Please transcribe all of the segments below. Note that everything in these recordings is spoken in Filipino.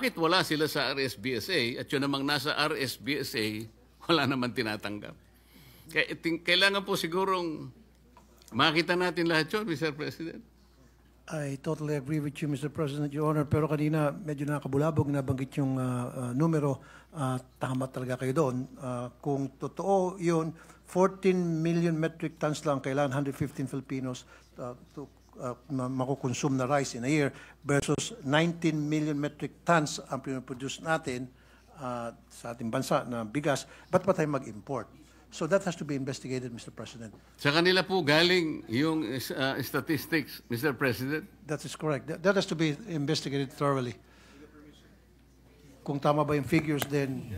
bakit wala sila sa RSBSA at yun namang nasa RSBSA, wala naman tinatanggap? Kailangan po sigurong makita natin lahat yun, Mr. President. I totally agree with you, Mr. President, Your Honor. Pero kanina medyo nakabulabog, nabanggit yung numero. Tama talaga kayo doon. Kung totoo yun, 14 million metric tons lang kailangan 115 Filipinos to makukonsume na rice in a year versus 19 million metric tons ang pinoproduce natin sa ating bansa na bigas. Ba't pa tayo mag-import? So that has to be investigated, Mr. President. Sa kanila po galing yung statistics, Mr. President? That is correct. That has to be investigated thoroughly. Kung tama ba yung figures, then...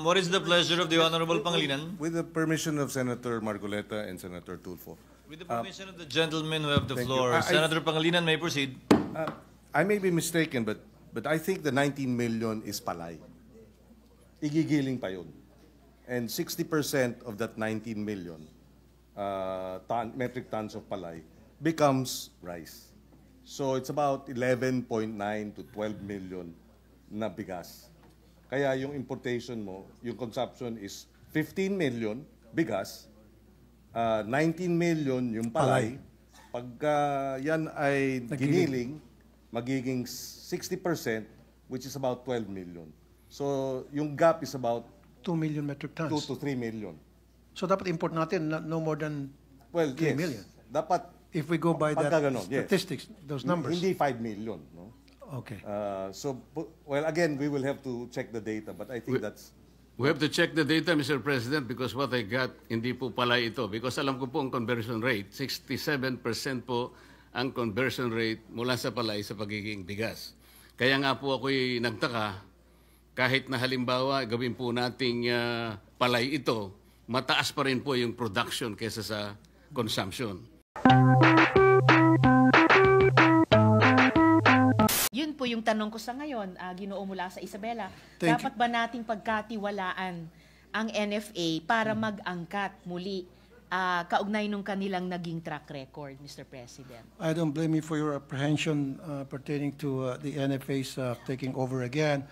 What is the pleasure of the Honorable Pangilinan? With the permission of Senator Marcoleta and Senator Tulfo. With the permission of the gentlemen who have the floor, you. Senator Pangilinan may proceed. I may be mistaken, but I think the 19 million is palay. Igigiling pa yun. And 60% of that 19 million metric tons of palay becomes rice. So it's about 11.9 to 12 million na bigas. Kaya yung importation mo, yung consumption is 15 million bigas, 19 million yung palay. Pagka yan ay giniling, magiging 60%, which is about 12 million. So yung gap is about 2 million metric tons. 2 to 3 million. So dapat import natin no more than 3 million. Dapat if we go by that ganon, statistics, those numbers. Hindi 5 million, no? Okay. So, well, again, we will have to check the data, but I think that's... We have to check the data, Mr. President, because what I got, hindi po pala ito. Because alam ko po ang conversion rate, 67% po ang conversion rate mula sa palay sa pagiging bigas. Kaya nga po ako'y nagtaka, kahit na halimbawa gawin po nating palay ito, mataas pa rin po yung production kaysa sa consumption. Yun po yung tanong ko sa ngayon, Ginoo mula sa Isabela. Thank Dapat ba nating pagkatiwalaan ang NFA para mag-angkat muli kaugnay nung kanilang naging track record, Mr. President? I don't blame you for your apprehension pertaining to the NFA's taking over again.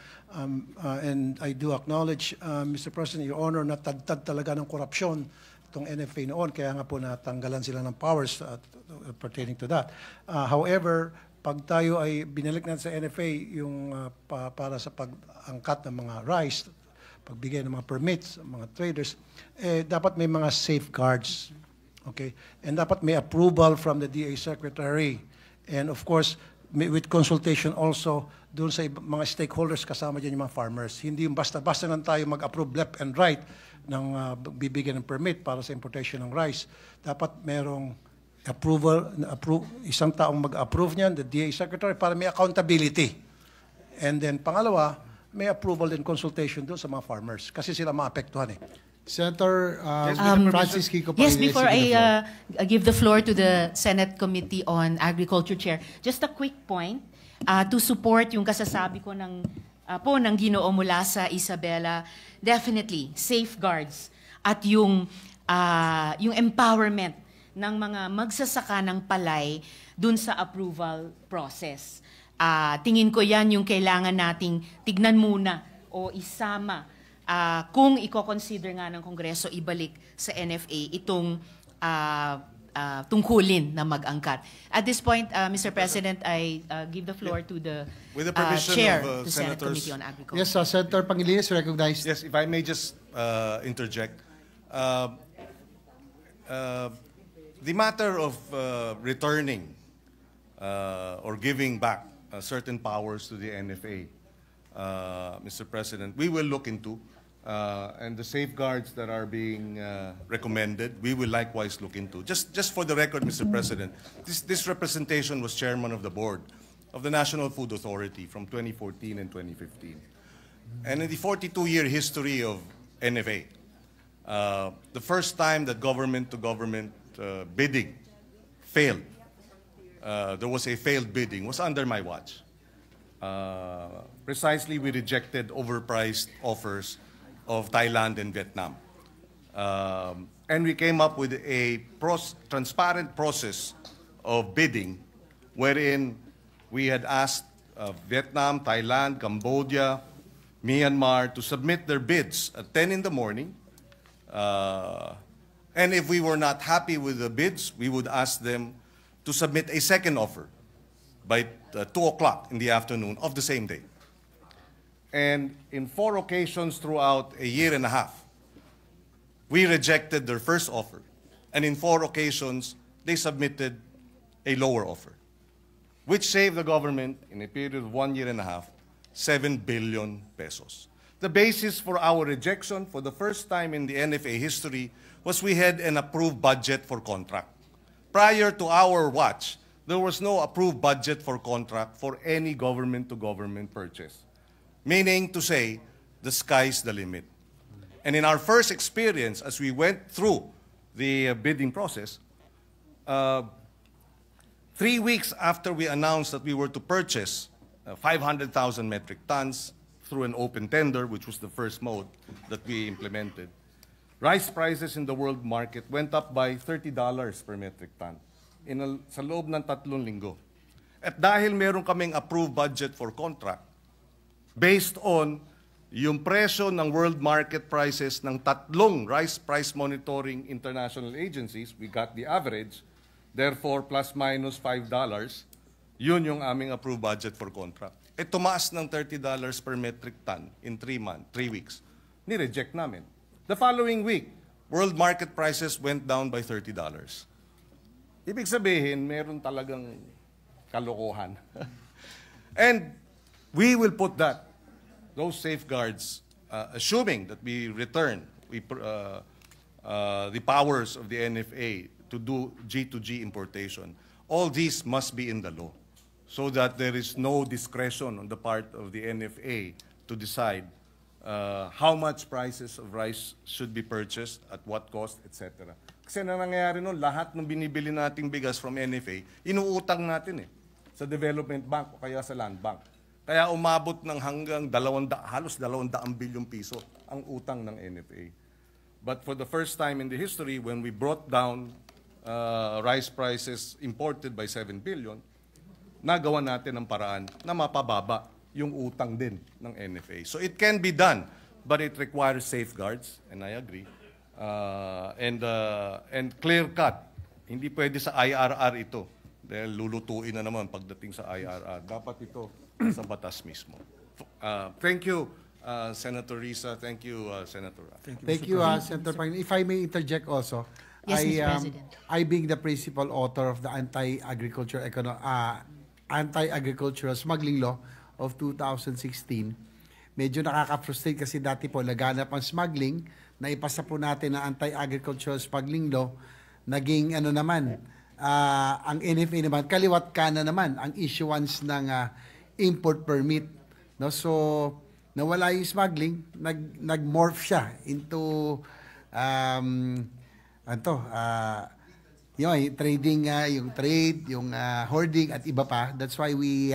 And I do acknowledge, Mr. President, Your Honor, na tad-tad talaga ng korupsyon itong NFA noon. Kaya nga po natanggalan sila ng powers pertaining to that. However, pag tayo ay binalik natin sa NFA yung para sa pag-angkat ng mga rice, pagbigay ng mga permits, mga traders, dapat may mga safeguards. Okay? And dapat may approval from the DA Secretary. And of course, with consultation also doon sa mga stakeholders, kasama dyan yung mga farmers. Hindi yung basta-basta lang tayo mag-approve left and right ng bibigyan ng permit para sa importation ng rice. Dapat merong isang taong mag-approve niyan, the DA Secretary, para may accountability. And then pangalawa, may approval and consultation doon sa mga farmers kasi sila maapektuhan eh. Senator Francis Kiko Yes, before I give the floor to the Senate Committee on Agriculture Chair, just a quick point to support yung kasasabi ko ng Ginoo mula sa Isabela. Definitely, safeguards at yung empowerment ng mga magsasaka ng palay dun sa approval process. Tingin ko yan yung kailangan nating tignan muna o isama kung i-consider nga ng Kongreso ibalik sa NFA itong tungkulin na mag-angkat. At this point, Mr. President, I give the floor to the Chair of the Senate Committee on Agriculture. Yes, Senator Pangilinan is recognized. Yes, if I may just interject. The matter of returning or giving back certain powers to the NFA, Mr. President, we will look into, and the safeguards that are being recommended, we will likewise look into. Just for the record, Mr. President, this representation was chairman of the board of the National Food Authority from 2014 and 2015. And in the 42-year history of NFA, the first time that government-to-government bidding failed, there was a failed bidding, was under my watch. Precisely, we rejected overpriced offers of Thailand and Vietnam. And we came up with a transparent process of bidding wherein we had asked Vietnam, Thailand, Cambodia, Myanmar to submit their bids at 10 in the morning. And if we were not happy with the bids, we would ask them to submit a second offer by 2 o'clock in the afternoon of the same day. And in 4 occasions throughout a year and a half, we rejected their first offer. And in 4 occasions, they submitted a lower offer, which saved the government, in a period of 1 year and a half, 7 billion pesos. The basis for our rejection for the first time in the NFA history was we had an approved budget for contract. Prior to our watch, there was no approved budget for contract for any government-to-government purchase. Meaning to say, the sky's the limit. And in our first experience, as we went through the bidding process, 3 weeks after we announced that we were to purchase 500,000 metric tons through an open tender, which was the first mode that we implemented, rice prices in the world market went up by $30 per metric ton sa loob ng 3 linggo. At dahil meron kaming approved budget for contract, based on yung presyo ng world market prices ng 3 rice price monitoring international agencies, we got the average, therefore plus minus $5, yun yung aming approved budget for contract. E tumaas ng $30 per metric ton in 3 weeks. Ni-reject namin. The following week, world market prices went down by $30. Ibig sabihin, meron talagang kalokohan. And we will put those safeguards, assuming that we return the powers of the NFA to do G2G importation. All these must be in the law so that there is no discretion on the part of the NFA to decide how much prices of rice should be purchased, at what cost, etc. Kasi na nangyayari nun, lahat ng binibili nating bigas from NFA, inuutang natin sa Development Bank o kaya sa Land Bank. Kaya umabot ng hanggang halos 200 bilyong piso ang utang ng NFA. But for the first time in the history, when we brought down rice prices imported by 7 billion, nagawa natin ang paraan na mapababa yung utang din ng NFA. So it can be done, but it requires safeguards, and I agree, and clear-cut. Hindi pwede sa IRR ito, dahil lulutuin na naman pagdating sa IRR. Dapat ito sa batas mismo. Thank you, Senator Risa. Thank you, Senator Rafi. Thank you, Senator Pangilinan. If I may interject also, Yes, Mr. President. I being the principal author of the Anti-Agricultural Smuggling Law of 2016, medyo nakaka-frustrate kasi dati po laganap ang smuggling, naipasa po natin ang Anti-Agricultural Smuggling Law, naging ang NFA naman, kaliwat kanan naman ang issuance ng import permit. No? So, nawala yung smuggling, nag-morph siya into yung trading, yung trade, yung hoarding at iba pa. That's why we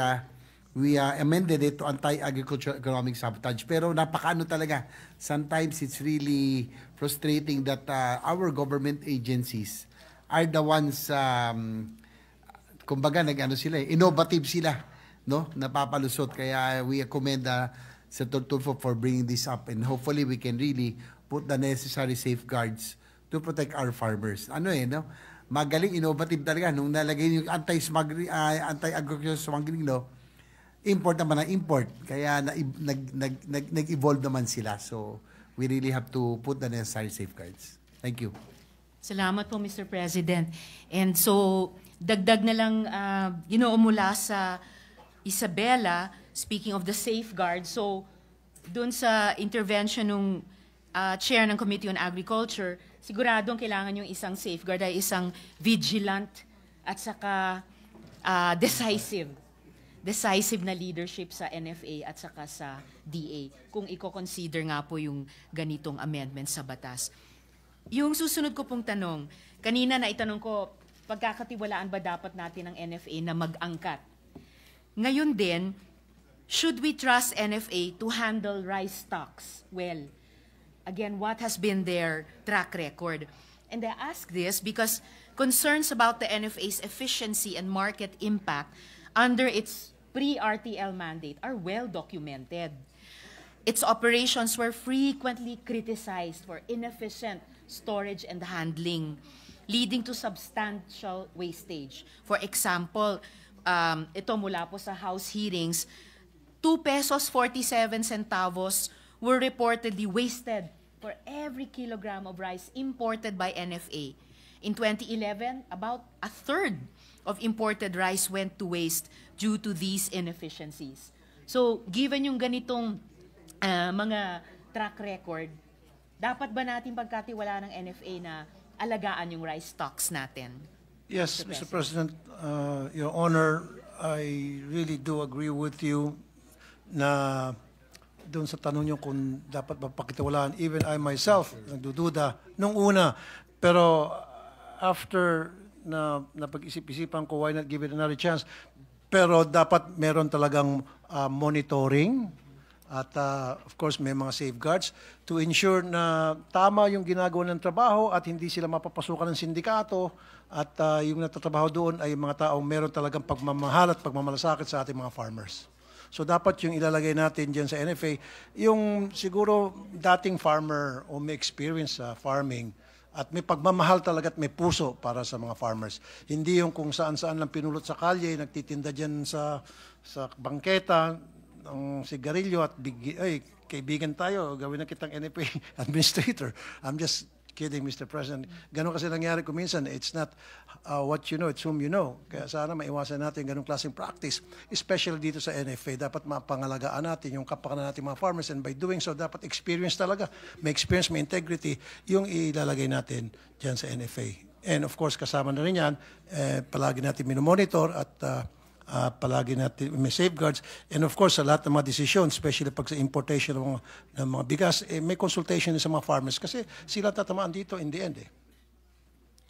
amended it to anti-agricultural economic sabotage. Pero napakaano talaga. Sometimes it's really frustrating that our government agencies are the ones, kumbaga, innovative sila, no? Napapalusot. Kaya we commend Senator Tulfo for bringing this up, and hopefully we can really put the necessary safeguards to protect our farmers. No? Magaling, innovative talaga. Nung nalagay yung anti-agricultural smuggling law, import naman ang import. Kaya nag-evolve naman sila. So, we really have to put the necessary safeguards. Thank you. Salamat po, Mr. President. And so, dagdag na lang, mula sa Isabela, speaking of the safeguards, so, dun sa intervention ng chair ng Committee on Agriculture, siguradong kailangan yung isang safeguard ay isang vigilant at saka decisive na leadership sa NFA at saka sa DA kung i-consider nga po yung ganitong amendment sa batas. Yung susunod ko pong tanong, kanina na itanong ko, pagkakatiwalaan ba dapat natin ang NFA na mag-angkat? Ngayon din, should we trust NFA to handle rice stocks well? Again, what has been their track record? And I ask this because concerns about the NFA's efficiency and market impact under its pre-RTL mandate are well documented. Its operations were frequently criticized for inefficient storage and handling, leading to substantial wastage. For example, ito mula po sa House hearings, 2 pesos 47 centavos were reportedly wasted for every kilogram of rice imported by NFA. In 2011, about a third of imported rice went to waste due to these inefficiencies. So, given yung ganitong mga track record, dapat ba natin pagkatiwalaan ng NFA na alagaan yung rice stocks natin? Yes, Mr. President, Your Honor, I really do agree with you na doon sa tanong nyo kung dapat mapakitiwalaan. Even I myself, nagdududa nung una. Pero after na napag-isip-isipan ko, why not give it another chance? Pero dapat meron talagang monitoring at of course may mga safeguards to ensure na tama yung ginagawa ng trabaho at hindi sila mapapasukan ng sindikato at yung nagtatrabaho doon ay mga taong meron talagang pagmamahal at pagmamalasakit sa ating mga farmers. So dapat yung ilalagay natin dyan sa NFA, yung siguro dating farmer o may experience sa farming at may pagmamahal talaga at may puso para sa mga farmers. Hindi yung kung saan-saan lang pinulot sa kalye, nagtitinda dyan sa bangketa, ng sigarilyo at kaibigan tayo, gawin na kitang NFA administrator. I'm just kidding, Mr. President. Ganon kasi nangyari ko minsan. It's not what you know, it's whom you know. Kaya sana maiwasan natin ganong klaseng practice, especially dito sa NFA. Dapat mapangalagaan natin yung kapakanan natin mga farmers and by doing so, dapat experience talaga. May experience, may integrity, yung ilalagay natin dyan sa NFA. And of course, kasama na rin yan, palagi natin minomonitor at palagi natin may safeguards. And of course, sa lahat ng mga desisyon, especially pag sa importation ng mga bigas, may consultation sa mga farmers kasi sila tatamaan dito in the end.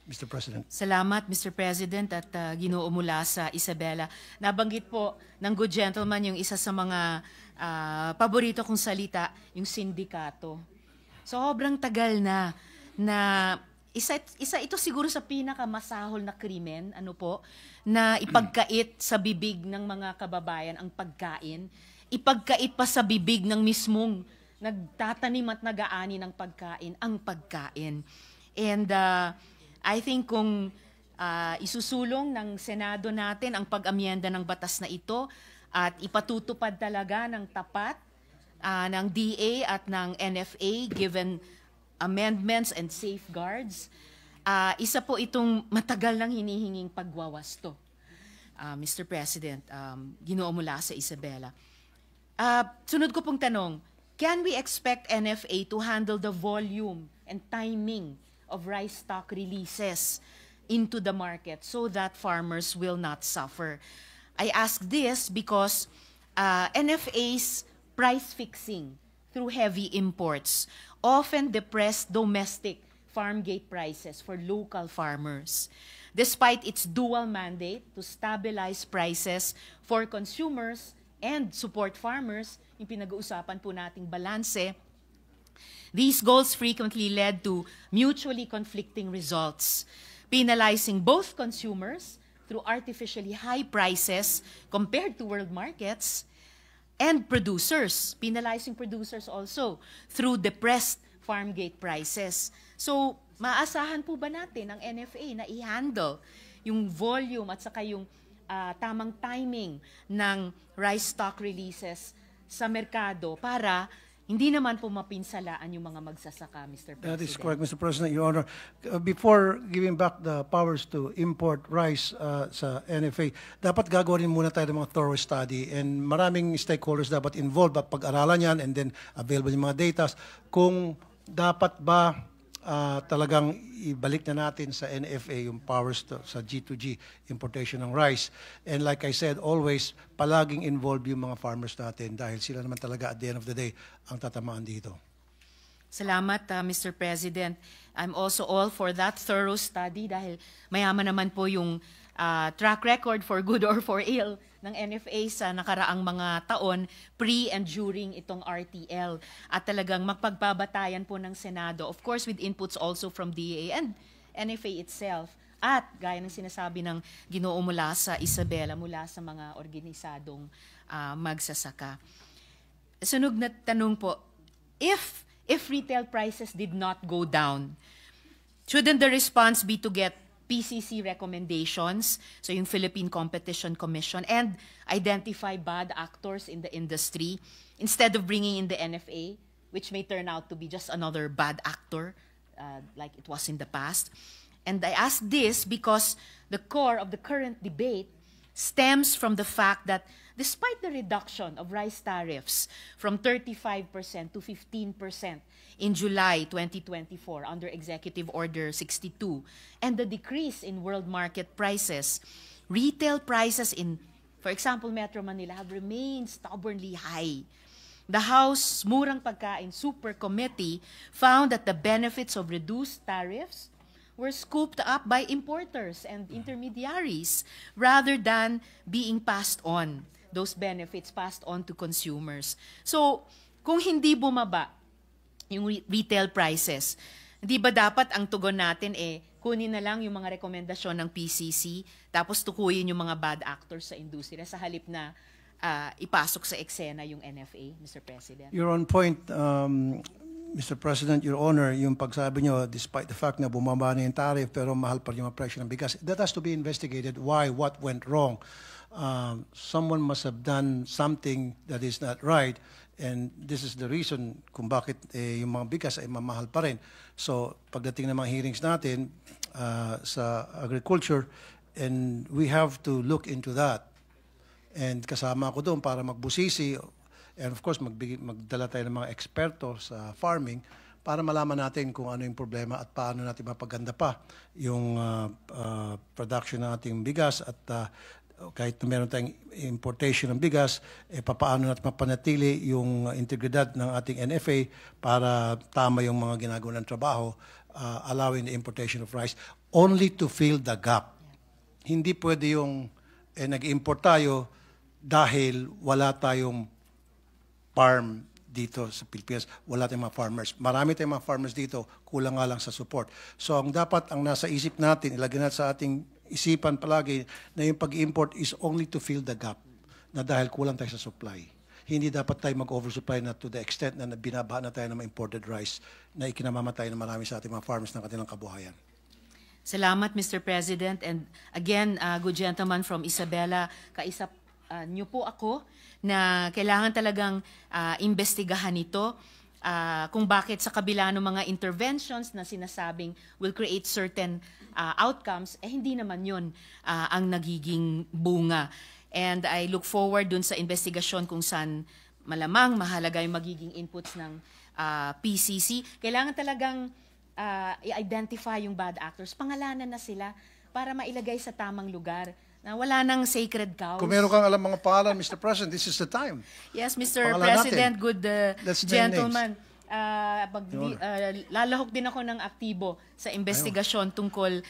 Mr. President. Salamat, Mr. President, at Ginoo mula sa Isabela. Nabanggit po ng good gentleman yung isa sa mga paborito kong salita, yung sindikato. Sobrang tagal na isa ito siguro sa pinakamasahol na krimen, na ipagkait sa bibig ng mga kababayan ang pagkain, ipagkait pa sa bibig ng mismong nagtatanim at nag-aani ng pagkain, ang pagkain. And I think kung isusulong ng Senado natin ang pag-amyenda ng batas na ito at ipatutupad talaga ng tapat ng DA at ng NFA given amendments and safeguards, isa po itong matagal nang hinihinging pagwawasto. Mr. President, Ginoo mula sa Isabela. Sunod ko pong tanong, can we expect NFA to handle the volume and timing of rice stock releases into the market so that farmers will not suffer? I ask this because NFA's price fixing through heavy imports often depress domestic farm gate prices for local farmers. Despite its dual mandate to stabilize prices for consumers and support farmers, yung pinag-uusapan po nating balanse, these goals frequently led to mutually conflicting results, penalizing both consumers through artificially high prices compared to world markets, and producers, penalizing producers also through depressed farm gate prices. So, maasahan po ba natin ang NFA na i-handle yung volume at saka yung tamang timing ng rice stock releases sa merkado para hindi naman po mapinsalaan yung mga magsasaka, Mr. President? That is correct, Mr. President, Your Honor. Before giving back the powers to import rice sa NFA, dapat gagawin muna tayo ng mga thorough study and maraming stakeholders dapat involved at pag-aralan yan and then available yung mga data kung dapat ba talagang ibalik na natin sa NFA yung powers sa G2G importation ng rice. And like I said, always palaging involved yung mga farmers natin dahil sila naman talaga at the end of the day ang tatamaan dito. Salamat, Mr. President. I'm also all for that thorough study dahil mayaman naman po yung track record for good or for ill ng NFA sa nakaraang mga taon pre and during itong RTL at talagang magpagbabatayan po ng Senado, of course with inputs also from DA and NFA itself, At gaya ng sinasabi ng Ginoo mula sa Isabela, mula sa mga organisadong magsasaka. Sunog na tanong po, if retail prices did not go down, shouldn't the response be to get PCC recommendations, so yung Philippine Competition Commission, and identify bad actors in the industry instead of bringing in the NFA, which may turn out to be just another bad actor like it was in the past? And I ask this because the core of the current debate stems from the fact that despite the reduction of rice tariffs from 35% to 15% in July 2024 under Executive Order 62 and the decrease in world market prices, retail prices in, for example, Metro Manila have remained stubbornly high. The House Murang Pagkain Super Committee found that the benefits of reduced tariffs were scooped up by importers and intermediaries rather than being passed on, those benefits passed on to consumers. So, kung hindi bumaba yung retail prices, hindi ba dapat ang tugon natin kunin na lang yung mga rekomendasyon ng PCC tapos tukuyin yung mga bad actors sa industriya sa halip na ipasok sa eksena yung NFA, Mr. President? You're on point, Mr. President, Your Honor, yung pagsabi nyo, despite the fact na bumaba na yung tariff pero mahal pa rin yung presyo ng bigas, that has to be investigated. Why? What went wrong? Someone must have done something that is not right, and this is the reason kung bakit yung mga bigas ay mamahal pa rin. So, pagdating ng mga hearings natin sa agriculture, and we have to look into that. And kasama ako doon para magbusisi. And of course, magdala tayo ng mga eksperto sa farming para malaman natin kung ano yung problema at paano natin mapaganda pa yung production ng ating bigas at kahit na meron tayong importation ng bigas, paano natin mapanatili yung integridad ng ating NFA para tama yung mga ginagawa ng trabaho, allowing the importation of rice only to fill the gap. Hindi pwede yung nag-import tayo dahil wala tayong farm dito sa Pilipinas, wala tayong mga farmers. Marami tayong mga farmers dito, kulang nga lang sa support. So ang dapat, ang nasa isip natin, ilagay natin sa ating isipan palagi na yung pag-import is only to fill the gap na dahil kulang tayo sa supply. Hindi dapat tayo mag-oversupply na to the extent na binabaha na tayo ng mga imported rice na ikinamamatay na marami sa ating mga farmers ng kanilang kabuhayan. Salamat, Mr. President. And again, good gentleman from Isabela, kaisa niyo po ako na kailangan talagang imbestigahan ito kung bakit sa kabila ng mga interventions na sinasabing will create certain outcomes, hindi naman yun ang nagiging bunga. And I look forward dun sa investigasyon kung saan malamang mahalaga yung magiging inputs ng PCC. Kailangan talagang i-identify yung bad actors, pangalanan na sila para mailagay sa tamang lugar na wala nang sacred cows. Kung meron kang alam mga pangalan, Mr. President, this is the time. Yes, Mr. Pangalan President, natin. good Let's name gentleman. Lalahok din ako ng aktibo sa investigasyon tungkol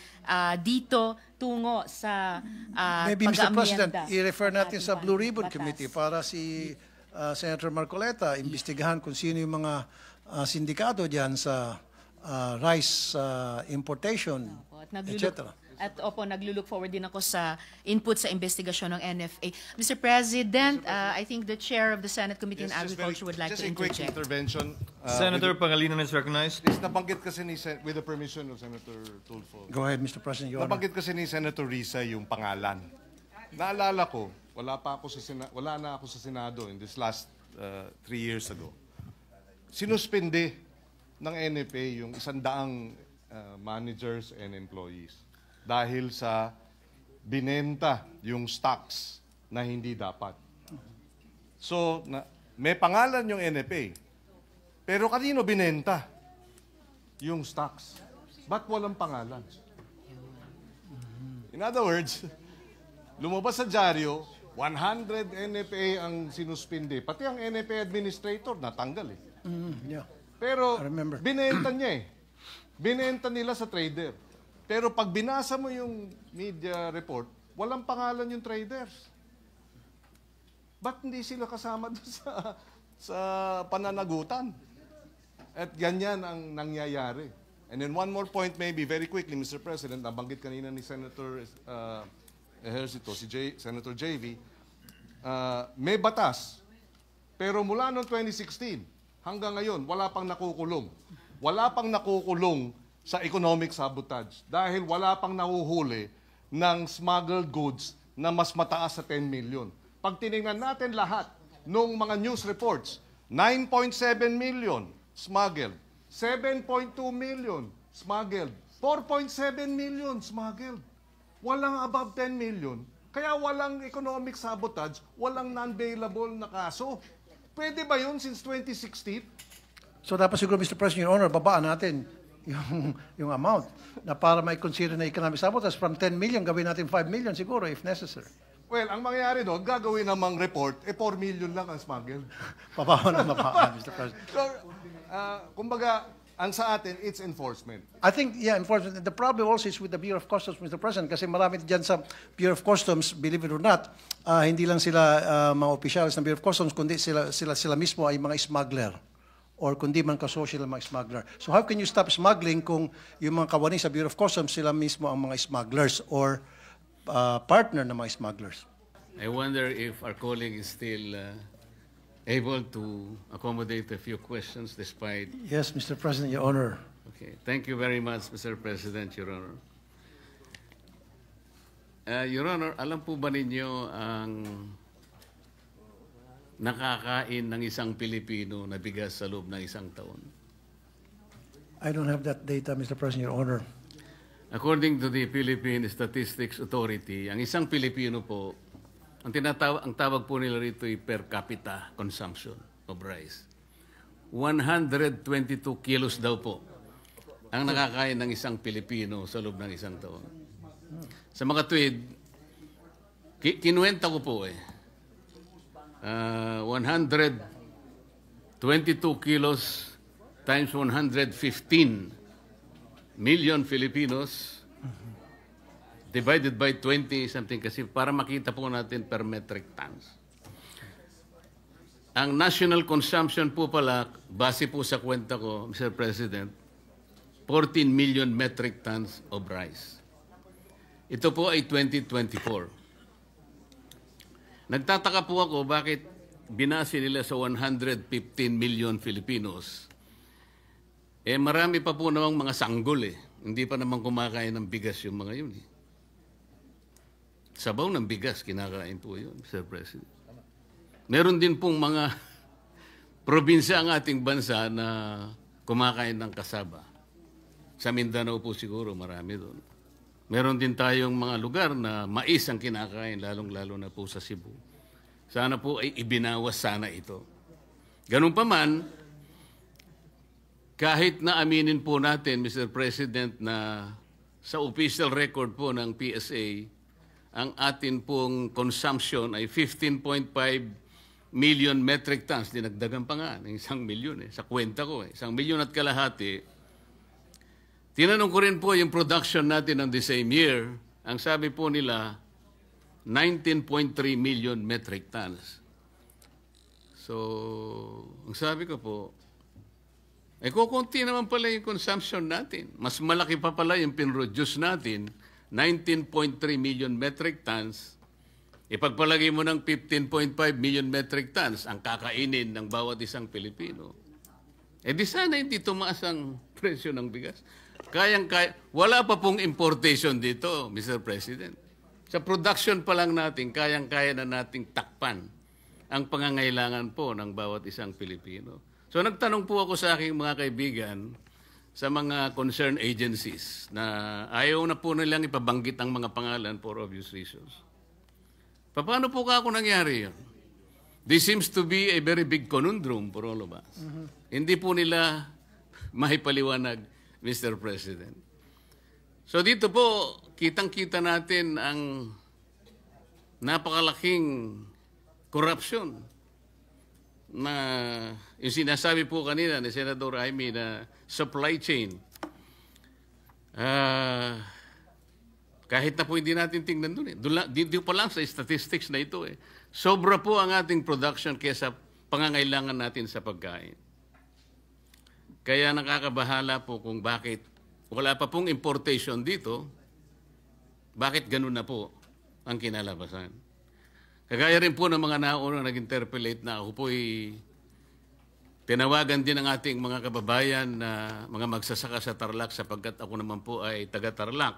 dito tungo sa Maybe, Mr. President, pag-aamyenda i-refer ng natin ating sa Blue Ribbon batas. Committee para si Senator Marcoleta imbestigahan kung sino yung mga sindikato diyan sa rice importation, etc. At nagluluck forward din ako sa input sa investigasyon ng NFA. Mr. President, I think the chair of the Senate Committee on Agriculture would like to just a quick interject. intervention. Senator Pangilinan is recognized. Is nabanggit kasi with the permission of Senator Tulfo. Go ahead, Mr. President, Your Honor. Nabanggit kasi ni Senator Risa yung pangalan. Naalala ko, wala na ako sa Senado in this last 3 years ago. Sinuspende ng NFA yung 100 managers and employees dahil sa binenta yung stocks na hindi dapat. So, may pangalan yung NFA, pero kanino binenta yung stocks? Ba't walang pangalan? In other words, lumabas sa dyaryo, 100 NFA ang sinuspindi. Pati ang NFA administrator, natanggal Yeah. Pero I remember. binenta niya Binenta nila sa trader. Pero pag binasa mo yung media report, walang pangalan yung traders. Ba't hindi sila kasama doon sa pananagutan? At ganyan ang nangyayari. And then one more point maybe, very quickly, Mr. President, nabanggit kanina ni Senator Ejercito, Senator JV, may batas, pero mula noong 2016 hanggang ngayon, wala pang nakukulong. Wala pang nakukulong sa economic sabotage dahil wala pang nahuhuli ng smuggled goods na mas mataas sa 10 million. Pag tinignan natin lahat ng mga news reports, 9.7 million smuggled, 7.2 million smuggled, 4.7 million smuggled. Walang above 10 million. Kaya walang economic sabotage, walang non-bailable na kaso. Pwede ba yun since 2016? So dapat siguro, Mr. President, Your Honor, babaan natin yung amount na para may consider na economic sabotage from 10 million, gawin natin 5 million siguro if necessary. Well, ang mangyayari doon, gagawin namang report, 4 million lang ang smuggled. Babaan na babaan, Mr. President. So, kumbaga, ang sa atin, it's enforcement. I think, yeah, enforcement. The problem also is with the Bureau of Customs, Mr. President, kasi marami dyan sa Bureau of Customs, believe it or not, hindi lang sila mga opisyalis ng Bureau of Customs, kundi sila mismo ay mga smuggler or kundi man ka-social mga smuggler. So how can you stop smuggling kung yung mga kawani sa Bureau of Customs, sila mismo ang mga smugglers or partner ng mga smugglers? I wonder if our colleague is still able to accommodate a few questions despite... Yes, Mr. President, Your Honor. Okay. Thank you very much, Mr. President, Your Honor. Your Honor, alam po ba ninyo ang nakakain ng isang Pilipino na bigas sa loob ng isang taon? I don't have that data, Mr. President, Your Honor. According to the Philippine Statistics Authority, ang isang Pilipino po, ang tawag po nila rito ay per capita consumption of rice. 122 kilos daw po ang nakakain ng isang Pilipino sa loob ng isang taon. Sa mga tweed, kinuwenta ko po 122 kilos times 115 million Filipinos divided by 20 something kasi para makita po natin per metric tons. Ang national consumption po pala, base po sa kwenta ko, Mr. President, 14 million metric tons of rice. Ito po ay 2024. Nagtataka po ako bakit binase nila sa 115 million Filipinos. Marami pa po namang mga sanggol Hindi pa naman kumakain ng bigas yung mga yun Sabaw ng bigas, kinakain po yun, Mr. President. Meron din pong mga probinsya ang ating bansa na kumakain ng kasaba. Sa Mindanao po siguro, marami doon. Meron din tayong mga lugar na mais ang kinakain, lalong-lalo na po sa Cebu. Sana po ay ibinawas sana ito. Ganun pa man, kahit na aminin po natin, Mr. President, na sa official record po ng PSA, ang atin pong consumption ay 15.5 million metric tons. Dinagdagan pa nga ng 1 million Sa kwenta ko 1 million at kalahati. Tinanong ko rin po yung production natin ng the same year. Ang sabi po nila, 19.3 million metric tons. So, ang sabi ko po, kukunti naman pala yung consumption natin. Mas malaki pa pala yung pinroduce natin, 19.3 million metric tons. Ipagpalagay mo ng 15.5 million metric tons ang kakainin ng bawat isang Pilipino. Di sana hindi tumaas ang presyo ng bigas. Wala pa pong importation dito, Mr. President. Sa production pa lang natin, kayang-kaya na nating takpan ang pangangailangan po ng bawat isang Pilipino. So nagtanong po ako sa aking mga kaibigan sa mga concerned agencies na ayaw na po nilang ipabanggit ang mga pangalan for obvious reasons. Paano po ako nangyari yun? This seems to be a very big conundrum for all of us. Hindi po nila mahipaliwanag, Mr. President. So dito po, kitang-kita natin ang napakalaking corruption na yung sinasabi po kanina ni Senator Jaime na supply chain. Kahit na po hindi natin tingnan doon Dito pa lang sa statistics na ito Sobra po ang ating production kaysa pangangailangan natin sa pagkain. Kaya nakakabahala po kung bakit wala pa pong importation dito, bakit ganun na po ang kinalabasan? Kagaya rin po ng mga naunang nag-interpolate na ako po'y tinawagan din ng ating mga kababayan na mga magsasaka sa Tarlac sapagkat ako naman po ay taga-Tarlac.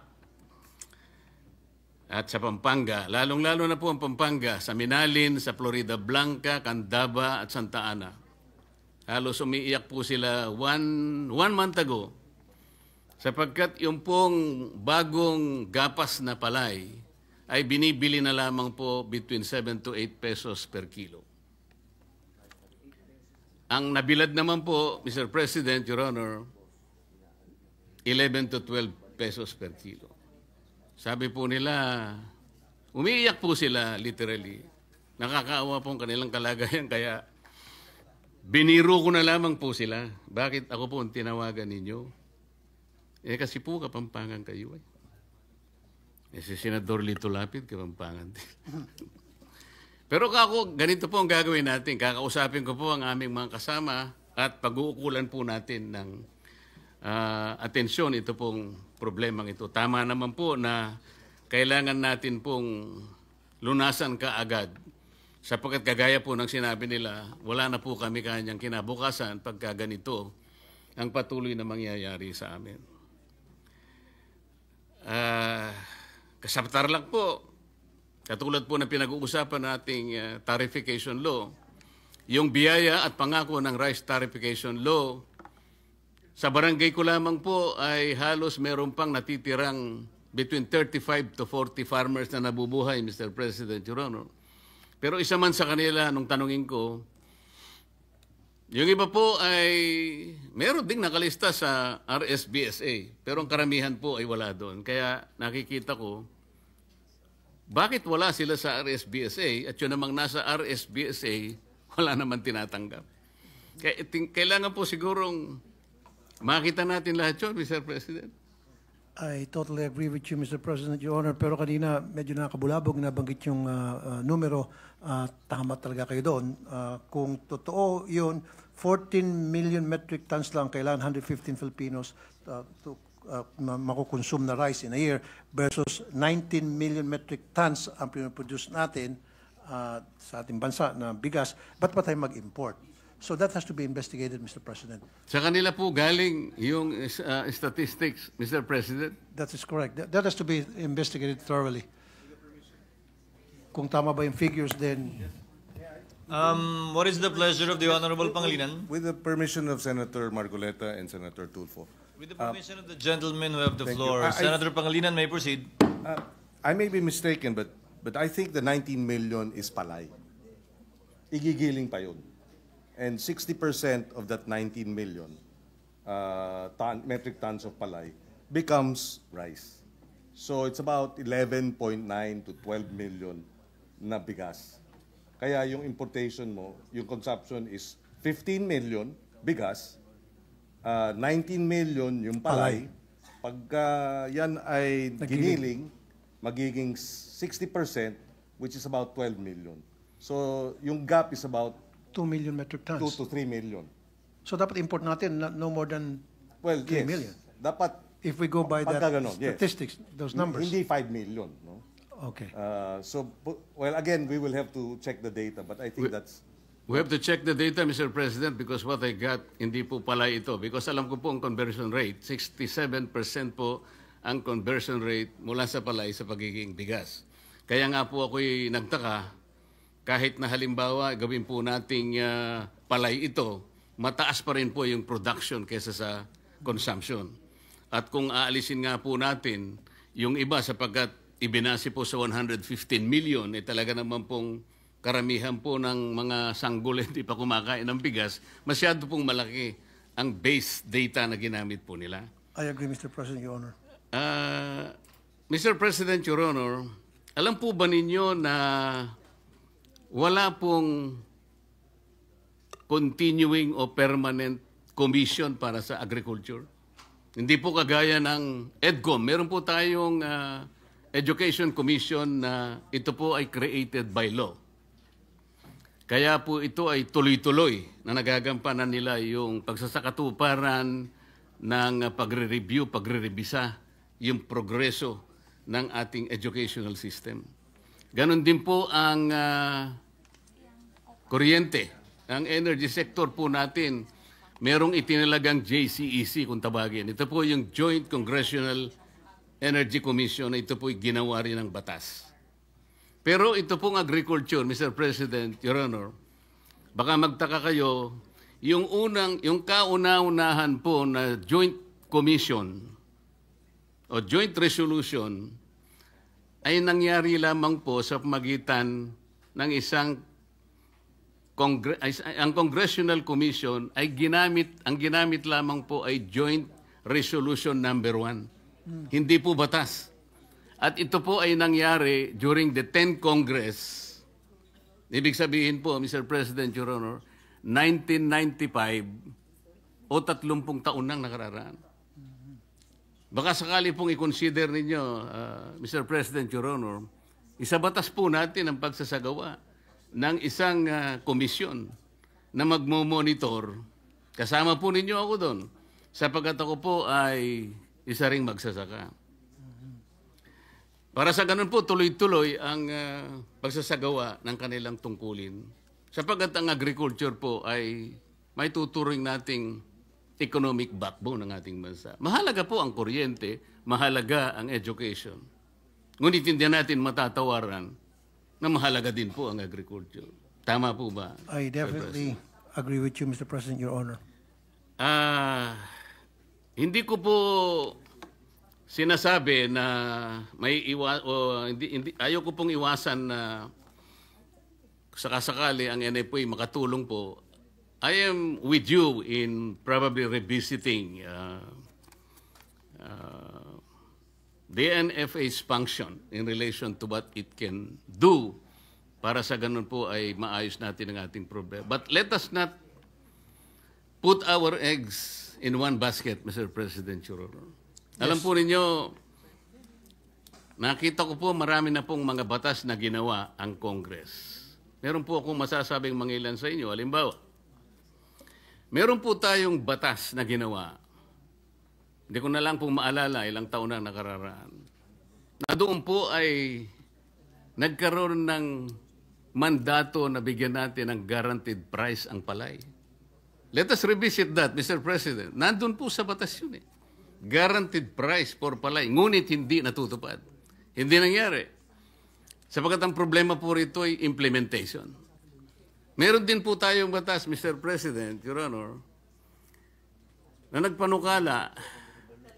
At sa Pampanga, lalong-lalo na po ang Pampanga, sa Minalin, sa Florida Blanca, Candaba at Santa Ana. Halos umiiyak po sila one month ago sapagkat yung pong bagong gapas na palay ay binibili na lamang po between 7 to 8 pesos per kilo. Ang nabilad naman po, Mr. President, Your Honor, 11 to 12 pesos per kilo. Sabi po nila, umiiyak po sila literally. Nakakaawa po ang kanilang kalagayan kaya biniro ko na lamang po sila. Bakit ako po ang tinawagan ninyo? Kasi po Kapampangan kayo eh. Si Senador Lito Lapid, Kapampangan din. Pero kako, ganito po ang gagawin natin. Kakausapin ko po ang aming mga kasama at pag-uukulan po natin ng atensyon ito pong problemang ito. Tama naman po na kailangan natin pong lunasan kaagad. Sapagkat kagaya po ng sinabi nila, wala na po kami kanyang kinabukasan pagka ganito ang patuloy na mangyayari sa amin. Kasaptar lang po, katulad po ng pinag-uusapan nating tarification law, yung biyaya at pangako ng rice tarification law, sa barangay ko lamang po ay halos meron pang natitirang between 35 to 40 farmers na nabubuhay, Mr. President, Your Honor. Pero isa man sa kanila, nung tanungin ko, yung iba po ay meron ding nakalista sa RSBSA, pero ang karamihan po ay wala doon. Kaya nakikita ko, bakit wala sila sa RSBSA at yun namang nasa RSBSA, wala naman tinatanggap. Kaya kailangan po sigurong makita natin lahat yun, Mr. President. I totally agree with you, Mr. President, Your Honor. Pero kanina medyo nakabulabog, nabanggit yung numero. Tama talaga kayo doon. Kung totoo yun, 14 million metric tons lang kailangan 115 Filipinos to makukonsume na rice in a year versus 19 million metric tons ang pinoproduce natin sa ating bansa na bigas. Ba't pa tayo mag-import? So that has to be investigated, Mr. President. Sa kanila po galing yung statistics, Mr. President. That is correct. That has to be investigated thoroughly. Kung tama ba yung figures, then What is the pleasure of the Honorable Pangilinan? With the permission of Senator Marcoleta and Senator Tulfo. With the permission of the gentlemen who have the Thank floor, you. Senator Pangilinan may proceed. I may be mistaken, but I think the 19 million is palay. Igigiling pa yun. And 60% of that 19 million metric tons of palay becomes rice. So it's about 11.9 to 12 million na bigas. Kaya yung importation mo, yung consumption is 15 million bigas, 19 million yung palay. Pagka yan ay giniling, magiging 60%, which is about 12 million. So yung gap is about 2 million metric 2 tons. to 3 million. So dapat import natin no more than Well, 3 yes. million. Dapat, if we go by that pagka ganon, yes. statistics, those numbers. Hindi 5 million. No? Okay. Well, again, we will have to check the data, but I think that's... We have to check the data, Mr. President, because what I got, hindi po pala ito. Because alam ko po ang conversion rate, 67% po ang conversion rate mula sa palay sa pagiging bigas. Kaya nga po ako'y nagtaka, kahit na halimbawa gawin po nating palay ito, mataas pa rin po yung production kesa sa consumption. At kung aalisin nga po natin yung iba sapagkat ibinasi po sa 115 million, talaga naman pong karamihan po ng mga sanggol hindi pa kumakain ng bigas, masyado pong malaki ang base data na ginamit po nila. I agree, Mr. President, Your Honor. Mr. President, Your Honor, alam po ba ninyo na wala pong continuing o permanent commission para sa agriculture? Hindi po kagaya ng EDCOM. Meron po tayong Education Commission na ito po ay created by law. Kaya po ito ay tuloy-tuloy na nagagampanan nila yung pagsasakatuparan ng pagre-review, pagre-revisa yung progreso ng ating educational system. Ganon din po ang kuryente. Ang energy sector po natin, merong itinalagang JCEC kung tawagin. Ito po yung Joint Congressional Energy Commission na ito po ginawa rin ng batas. Pero ito pong agriculture, Mr. President, Your Honor, baka magtaka kayo, yung kauna-unahan po na joint commission o joint resolution ay nangyari lamang po sa pamagitan ng isang ang Congressional Commission ay ang ginamit lamang po ay Joint Resolution number 1. Hindi po batas. At ito po ay nangyari during the 10th Congress. Ibig sabihin po, Mr. President, Your Honor, 1995 o 30 taon nang nakararaan. Baka sakali pong i-consider ninyo, Mr. President, Your Honor, isabatas po natin ang pagsasagawa ng isang komisyon na magmo-monitor. Kasama po ninyo ako doon, sapagkat ako po ay isa ring magsasaka. Para sa ganun po, tuloy-tuloy ang pagsasagawa ng kanilang tungkulin. Sapagkat ang agriculture po ay may tuturing nating economic backbone ng ating bansa. Mahalaga po ang kuryente, mahalaga ang education. Ngunit hindi natin matatawaran na mahalaga din po ang agriculture. Tama po ba? I definitely agree with you, Mr. President, Your Honor. Hindi ko po sinasabi na ayaw ko pong iwasan na sakasakali ang NFA makatulong po. I am with you in probably revisiting the NFA's function in relation to what it can do para sa ganun po ay maayos natin ang ating problema. But let us not put our eggs in one basket, Mr. President, Your Honor. Alam po ninyo, nakita ko po marami na pong mga batas na ginawa ang Congress. Meron po akong masasabing mangilan sa inyo. Halimbawa, meron po tayong batas na ginawa. Hindi ko na lang pong maalala, ilang taon na nakararaan. Na doon po ay nagkaroon ng mandato na bigyan natin ng guaranteed price ang palay. Let us revisit that, Mr. President. Nandun po sa batas yun eh. Guaranteed price for palay. Ngunit hindi natutupad. Hindi nangyari. Sapagkat ang problema po rito ay implementation. Meron din po tayong batas, Mr. President, Your Honor, na nagpanukala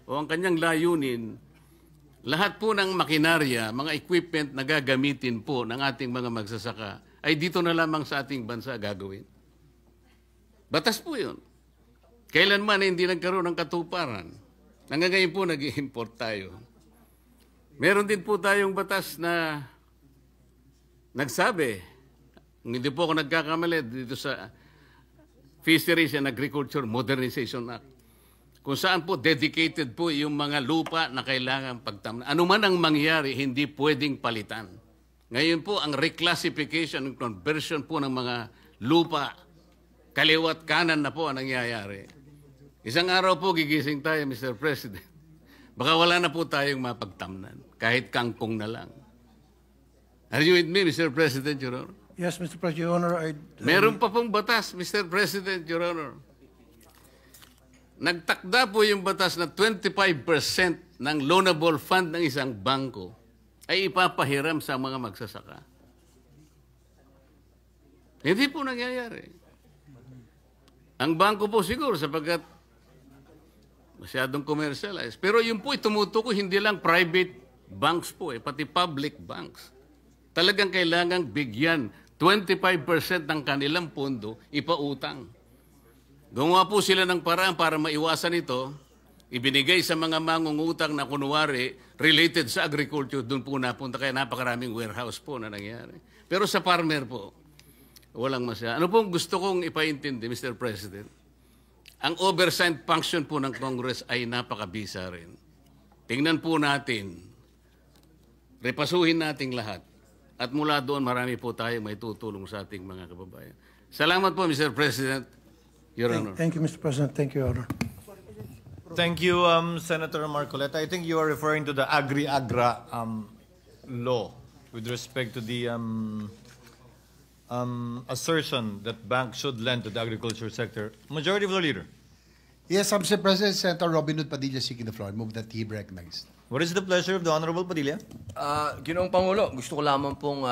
o ang kanyang layunin, lahat po ng makinarya, mga equipment na gagamitin po ng ating mga magsasaka ay dito na lamang sa ating bansa gagawin. Batas po yun. Kailanman hindi nagkaroon ng katuparan. Hanggang ngayon po nag-i-import tayo. Meron din po tayong batas na nagsabi, hindi po ako nagkakamali dito sa Fisheries and Agriculture Modernization Act, kung saan po dedicated po yung mga lupa na kailangan pagtamnan. Ano man ang mangyari, hindi pwedeng palitan. Ngayon po, ang reclassification and conversion po ng mga lupa, kaliwat kanan na po ang nangyayari. Isang araw po gigising tayo, Mr. President. Baka wala na po tayong mapagtamnan, kahit kangkong na lang. Are you with me, Mr. President, Your Honor? Yes, Mr. President, Your Honor. Meron pa pong batas, Mr. President, Your Honor. Nagtakda po yung batas na 25% ng loanable fund ng isang bangko ay ipapahiram sa mga magsasaka. Hindi po nangyayari. Ang bangko po siguro sapagkat masyadong commercialized. Pero yung po tumutukoy hindi lang private banks po, pati public banks. Talagang kailangang bigyan 25% ng kanilang pondo ipautang. Gumawa po sila ng paraan para maiwasan ito, ibinigay sa mga mangungutang na kunwari related sa agriculture, doon po napunta kaya napakaraming warehouse po na nangyari. Pero sa farmer po, walang masya. Ano pong gusto kong ipaintindi, Mr. President? Ang oversight function po ng Congress ay napakabisa rin. Tingnan po natin, repasuhin nating lahat. At mula doon, marami po tayong may tutulong sa ating mga kababayan. Salamat po, Mr. President. Your Honor. Thank you, Mr. President. Thank you, Your Honor. Thank you, Senator Marcoleta. I think you are referring to the Agri-Agra law with respect to the assertion that banks should lend to the agriculture sector. Majority of the Leader. Yes, Mr. President, Senator Robin Hood Padilla seeking the floor. Move that he be recognized. What is the pleasure of the Honorable Padilla? Ginoong Pangulo, gusto ko lamang pong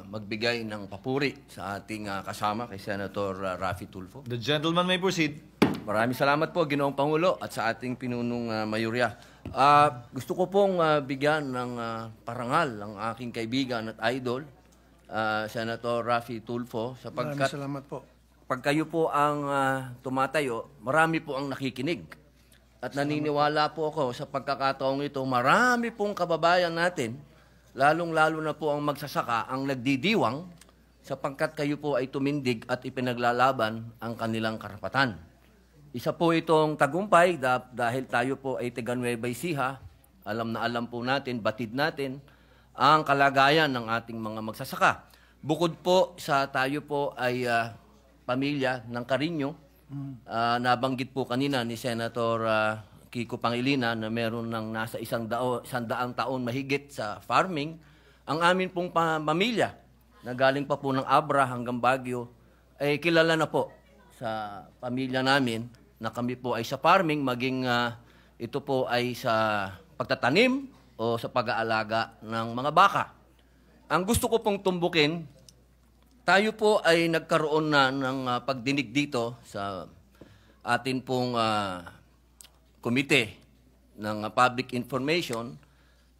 magbigay ng papuri sa ating kasama kay Senator Raffy Tulfo. The gentleman may proceed. Maraming salamat po, Ginoong Pangulo, at sa ating pinunong mayorya. Gusto ko pong bigyan ng parangal ang aking kaibigan at idol, Senator Raffy Tulfo, Maraming sapagkat salamat po. pag kayo po ang tumatayo, marami po ang nakikinig. At naniniwala po ako sa pagkakataong ito, marami pong kababayan natin, lalong-lalo na po ang magsasaka, ang nagdidiwang, sapagkat kayo po ay tumindig at ipinaglalaban ang kanilang karapatan. Isa po itong tagumpay dahil tayo po ay taga Nueva Ecija. Alam na alam po natin, batid natin, ang kalagayan ng ating mga magsasaka. Bukod po sa tayo po ay pamilya ng Carino, nabanggit po kanina ni Senator Kiko Pangilinan na meron ng nasa 100 taon mahigit sa farming. Ang amin pong pamilya na galing pa po ng Abra hanggang Baguio ay kilala na po sa pamilya namin na kami po ay sa farming, maging ito po ay sa pagtatanim o sa pag-aalaga ng mga baka. Ang gusto ko pong tumbukin, tayo po ay nagkaroon na ng pagdinig dito sa atin pong komite ng public information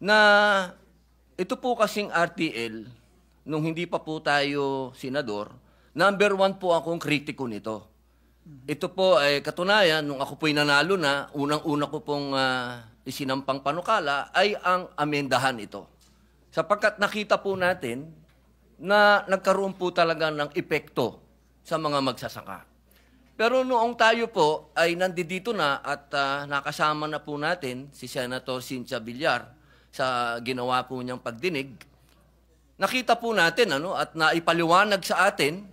na ito po kasing RTL, nung hindi pa po tayo senador, number 1 po akong kritiko nito. Ito po ay katunayan, nung ako po'y nanalo na, unang-una ko pong isinampang panukala ay ang amendahan ito. Sapagkat nakita po natin na nagkaroon po talaga ng epekto sa mga magsasaka. Pero noong tayo po ay nandito na at nakasama na po natin si Senator Cynthia Villar sa ginawa po niyang pagdinig, nakita po natin at naipaliwanag sa atin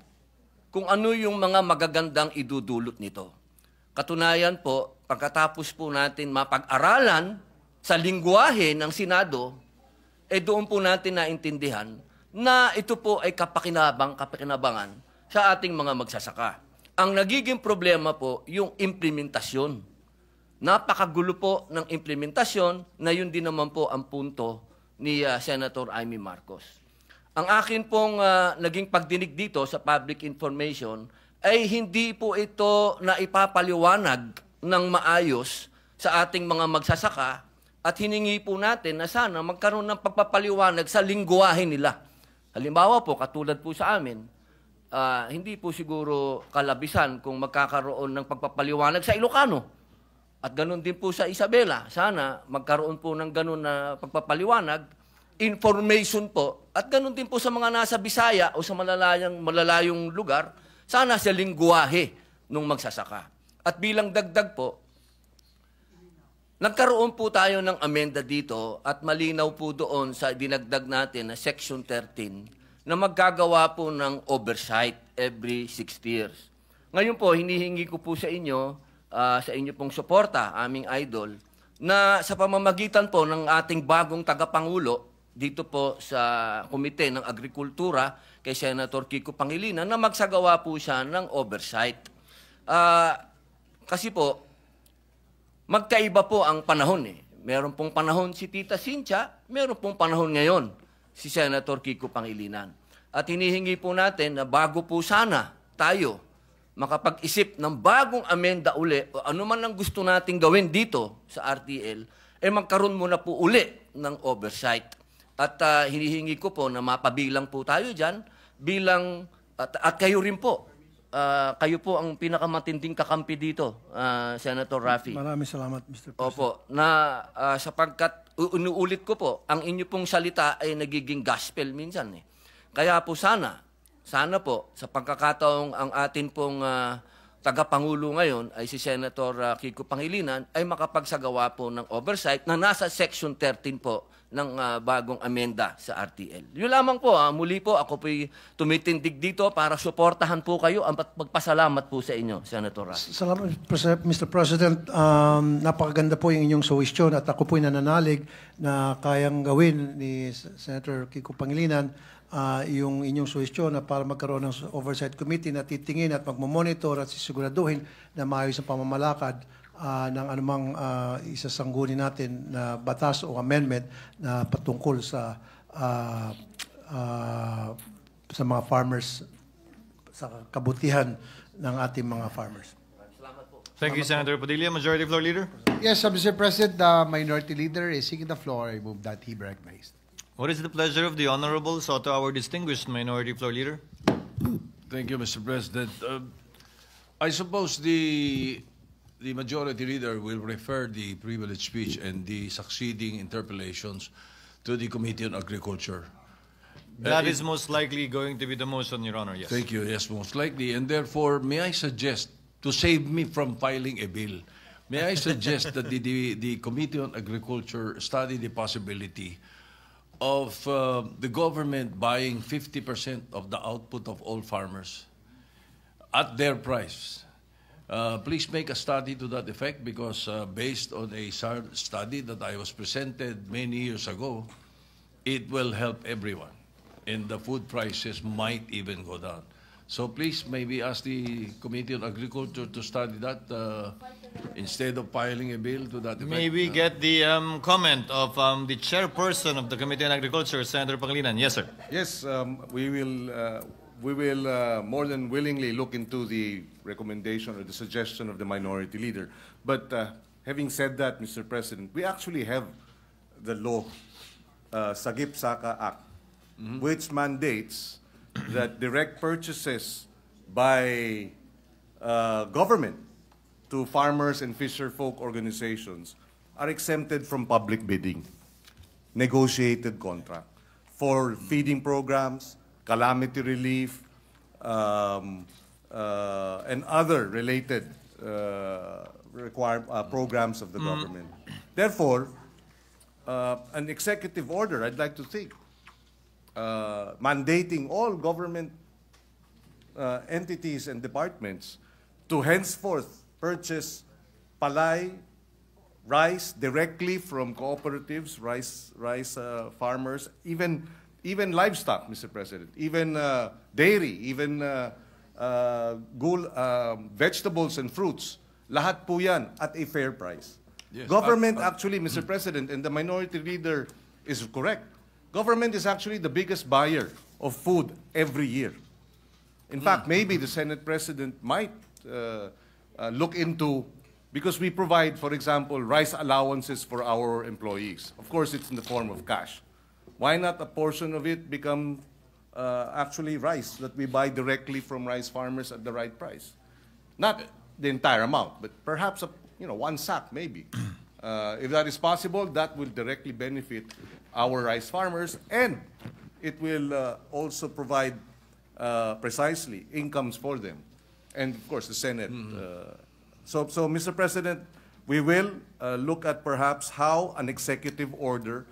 kung ano yung mga magagandang idudulot nito. Katunayan po, pagkatapos po natin mapag-aralan sa lingwahe ng Senado, doon po natin naintindihan na ito po ay kapakinabangan sa ating mga magsasaka. Ang nagiging problema po, yung implementasyon. Napakagulo po ng implementasyon na yun din naman po ang punto ni Senator Amy Marcos. Ang akin pong naging pagdinig dito sa public information ay hindi po ito na ipapaliwanag ng maayos sa ating mga magsasaka at hiningi po natin na sana magkaroon ng pagpapaliwanag sa lingwahe nila. Halimbawa po, katulad po sa amin, hindi po siguro kalabisan kung magkakaroon ng pagpapaliwanag sa Ilocano. At ganun din po sa Isabela. Sana magkaroon po ng ganun na pagpapaliwanag, information po, at ganun din po sa mga nasa Bisaya o sa malalayong lugar, sana sa lingwahe nung magsasaka. At bilang dagdag po, nagkaroon po tayo ng amenda dito at malinaw po doon sa dinagdag natin na Section 13 na maggagawa po ng oversight every 6 years. Ngayon po, hinihingi ko po sa inyo pong suporta, aming idol, na sa pamamagitan po ng ating bagong tagapangulo dito po sa Komite ng Agrikultura kay Senator Kiko Pangilinan na magsagawa po siya ng oversight. Kasi po, magkaiba po ang panahon eh. Meron pong panahon si Tita Cynthia, meron pong panahon ngayon si Senator Kiko Pangilinan. At hinihingi po natin na bago po sana tayo makapag-isip ng bagong amenda uli o ano man ang gusto nating gawin dito sa RTL, magkaroon muna po uli ng oversight. At hinihingi ko po na mapabilang po tayo dyan bilang, at kayo rin po. Kayo po ang pinakamatinding kakampi dito, Senator Raffy. Maraming salamat, Mr. President. Opo, na sapagkat inuulit ko po, ang inyo pong salita ay nagiging gospel minsan eh. Kaya po sana po, sa pagkakataong ang atin pong tagapangulo ngayon ay si Senator Kiko Pangilinan ay makapagsagawa po ng oversight na nasa Section 13 po ng bagong amenda sa RTL. Yun lamang po, muli po ako po'y tumitindig dito para suportahan po kayo at magpasalamat po sa inyo, Senator Rafi. Salamat, Mr. President. Napakaganda po yung inyong suwestyon at ako po'y nananalig na kayang gawin ni Senator Kiko Pangilinan yung inyong suwestyon na para magkaroon ng oversight committee na titingin at magmamonitor at sisiguraduhin na maayos ang pamamalakad ng anumang isasangguni natin na batas o amendment na patungkol sa mga farmers, sa kabutihan ng ating mga farmers. Thank you, Senator Padilla. Majority Floor Leader. Yes, Mr. President, the Minority Leader is seeking the floor. I move that he be recognized. What is the pleasure of the Honorable Soto, our distinguished Minority Floor Leader? Thank you, Mr. President. I suppose the Majority Leader will refer the privilege speech and the succeeding interpellations to the Committee on Agriculture. That is most likely going to be the motion, Your Honor, yes. Thank you. Yes, most likely. And therefore, may I suggest, to save me from filing a bill, may I suggest that the Committee on Agriculture study the possibility of the government buying 50% of the output of all farmers at their price. Please make a study to that effect because based on a study that I was presented many years ago, it will help everyone and the food prices might even go down. So please maybe ask the Committee on Agriculture to study that instead of filing a bill to that effect. May we get the comment of the chairperson of the Committee on Agriculture, Senator Pangilinan? Yes, sir. Yes, we will more than willingly look into the recommendation or the suggestion of the Minority Leader. But having said that, Mr. President, we actually have the law, Sagip-Saka Act, which mandates that direct purchases by government to farmers and fisherfolk organizations are exempted from public bidding, negotiated contract for feeding programs, calamity relief, and other related programs of the government. Therefore, an executive order, I'd like to think, mandating all government entities and departments to henceforth purchase palay, rice directly from cooperatives, rice farmers, even livestock, Mr. President, even dairy, even vegetables and fruits. Lahat po yan at a fair price. Yes, Government actually, Mr. President, and the Minority Leader is correct. Government is actually the biggest buyer of food every year. In fact, maybe the Senate President might look into, because we provide, for example, rice allowances for our employees. Of course, it's in the form of cash. Why not a portion of it become actually rice that we buy directly from rice farmers at the right price? Not the entire amount, but perhaps one sack maybe. If that is possible, that will directly benefit our rice farmers, and it will also provide precisely incomes for them, and of course the Senate. So, Mr. President, we will look at perhaps how an executive order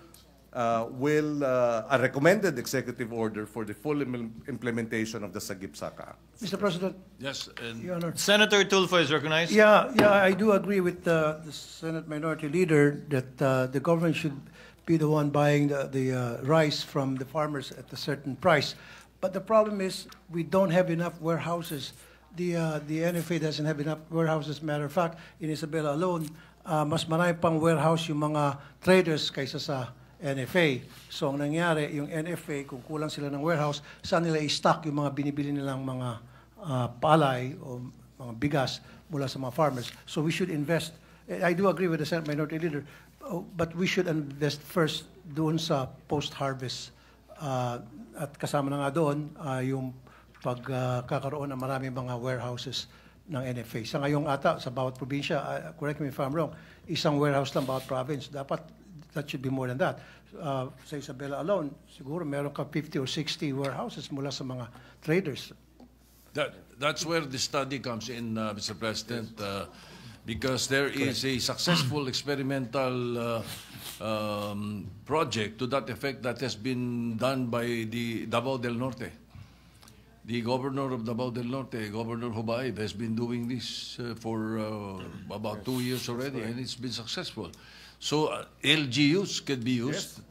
a recommended executive order for the full implementation of the Sagip-Saka Act. Mr. President, Yes, and Your Honor. Senator Tulfo is recognized. Yeah, I do agree with the Senate Minority Leader that the government should be the one buying the rice from the farmers at a certain price. But the problem is we don't have enough warehouses. The NFA doesn't have enough warehouses. Matter of fact, in Isabela alone, mas marami pang warehouse yung mga traders kaysa sa NFA. So ang nangyari, yung NFA, kung kulang sila ng warehouse, saan nila i-stock yung mga binibili nilang mga palay o mga bigas mula sa mga farmers. So we should invest. I do agree with the Senate Minority Leader, but we should invest first doon sa post-harvest. At kasama na nga doon yung pagkakaroon ng maraming mga warehouses ng NFA. Sa ngayong ata, sa bawat probinsya, correct me if I'm wrong, isang warehouse lang bawat province. Dapat that should be more than that. Sa Isabela alone, siguro meron ka 50 or 60 warehouses mula sa mga traders. that's where the study comes in, Mr. President, because there is a successful experimental project to that effect that has been done by the Davao del Norte. The governor of Davao del Norte, Governor Hubaib, has been doing this for about 2 years already, and it's been successful. So LGUs could be used.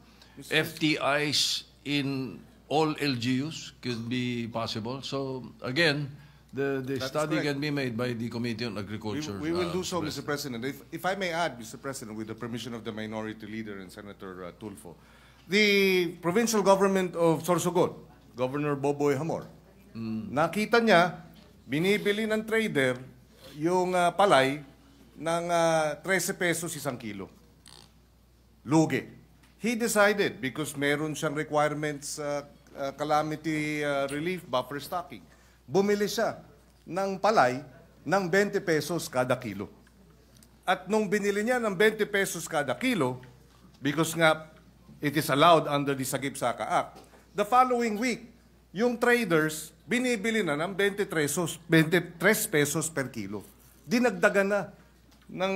FTIs in all LGUs could be possible. So again, the study correct. can be made by the Committee on Agriculture. We will do so, Mr. President. If I may add, Mr. President, with the permission of the Minority Leader and Senator Tulfo, the provincial government of Sorsogon, Governor Boboy Hamor, nakita niya, binibili ng trader yung palay ng 13 pesos isang kilo. Lugi. He decided, because meron siyang requirements, calamity relief, buffer stocking, bumili siya ng palay ng 20 pesos kada kilo. At nung binili niya ng 20 pesos kada kilo, because nga it is allowed under the Sagip-Saka Act, the following week, yung traders, binibili na ng 23 pesos per kilo. Dinagdagan na ng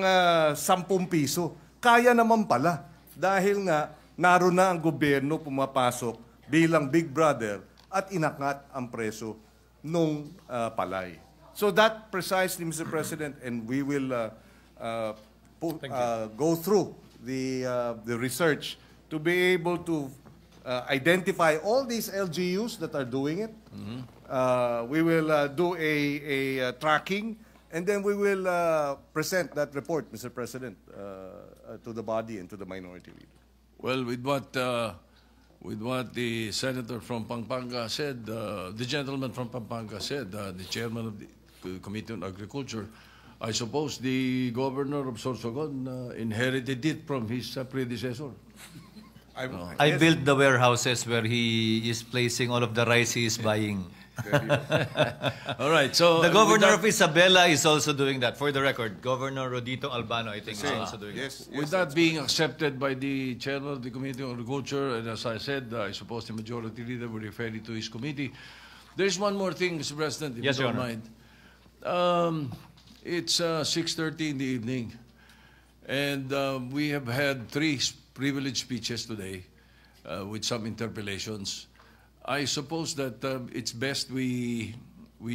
10 piso. Kaya naman pala. Dahil nga, naroon na ang gobyerno pumapasok bilang big brother at inakat ang preso nung palay. So that precisely, Mr. President, and we will go through the research to be able to identify all these LGUs that are doing it. We will do a tracking, and then we will present that report, Mr. President, to the body and to the Minority Leader. Well, with what the senator from Pampanga said, the gentleman from Pampanga said, the chairman of the Committee on Agriculture, I suppose the governor of Sorsogon inherited it from his predecessor. I built the warehouses where he is placing all of the rice he is buying. All right, so The governor of Isabela is also doing that. For the record, Governor Rodito Albano, I think, is also doing that. with that being accepted by the chairman of the Committee on Agriculture, and as I said, I suppose the majority leader will refer it to his committee. There's one more thing, Mr. President, if Yes, you Your don't Honor. mind. It's 6:30 in the evening, and we have had 3 privileged speeches today with some interpellations. I suppose that it's best we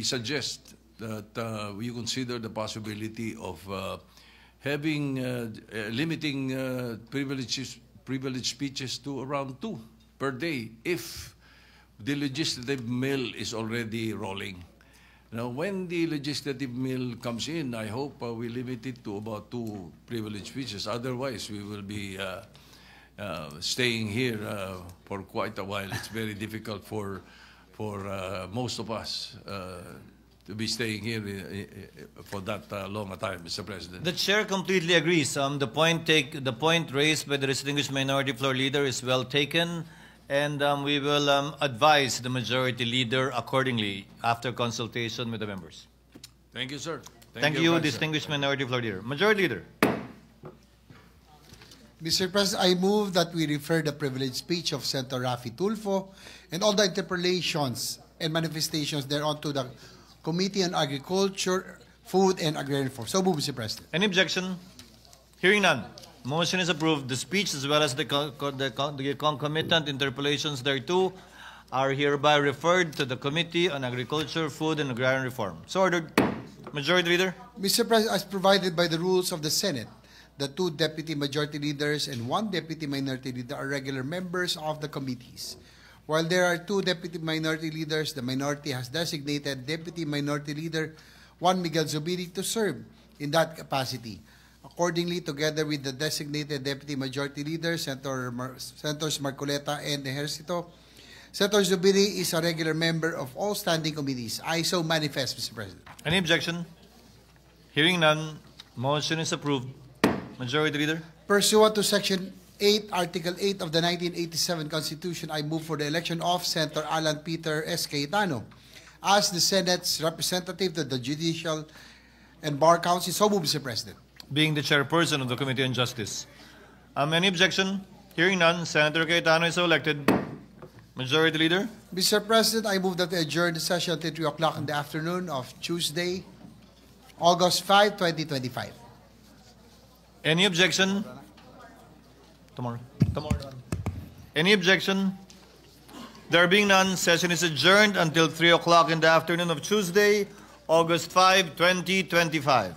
suggest that we consider the possibility of having limiting privileged speeches to around 2 per day if the legislative mill is already rolling. Now, when the legislative mill comes in, I hope we limit it to about 2 privileged speeches. Otherwise, we will be staying here for quite a while. It's very difficult for most of us to be staying here for that long a time, Mr. President. The chair completely agrees. The point raised by the distinguished minority floor leader is well taken, and we will advise the majority leader accordingly after consultation with the members. Thank you, sir. Thank very you, much, sir. distinguished minority floor leader. Majority leader. Mr. President, I move that we refer the privileged speech of Senator Raffy Tulfo and all the interpellations and manifestations thereon to the Committee on Agriculture, Food, and Agrarian Reform. So move, Mr. President. Any objection? Hearing none. Motion is approved. The speech as well as the concomitant interpellations thereto are hereby referred to the Committee on Agriculture, Food, and Agrarian Reform. So ordered. Majority Leader. Mr. President, as provided by the rules of the Senate, the 2 deputy majority leaders and 1 deputy minority leader are regular members of the committees. While there are 2 deputy minority leaders, the minority has designated Deputy Minority Leader Juan Miguel Zubiri to serve in that capacity. Accordingly, together with the designated Deputy Majority Leader, Senators Marcoleta and Ejercito, Senator Zubiri is a regular member of all standing committees. I so manifest, Mr. President. Any objection? Hearing none. Motion is approved. Majority Leader. Pursuant to Section 8, Article 8 of the 1987 Constitution, I move for the election of Senator Alan Peter S. Cayetano as the Senate's representative to the Judicial and Bar Council. So move, Mr. President. Being the chairperson of the Committee on Justice. Any objection? Hearing none. Senator Cayetano is so elected. Majority Leader. Mr. President, I move that we adjourn the session until 3 o'clock in the afternoon of Tuesday, August 5, 2025. Any objection? Tomorrow. Any objection? There being none, session is adjourned until 3 o'clock in the afternoon of Tuesday, August 5, 2025.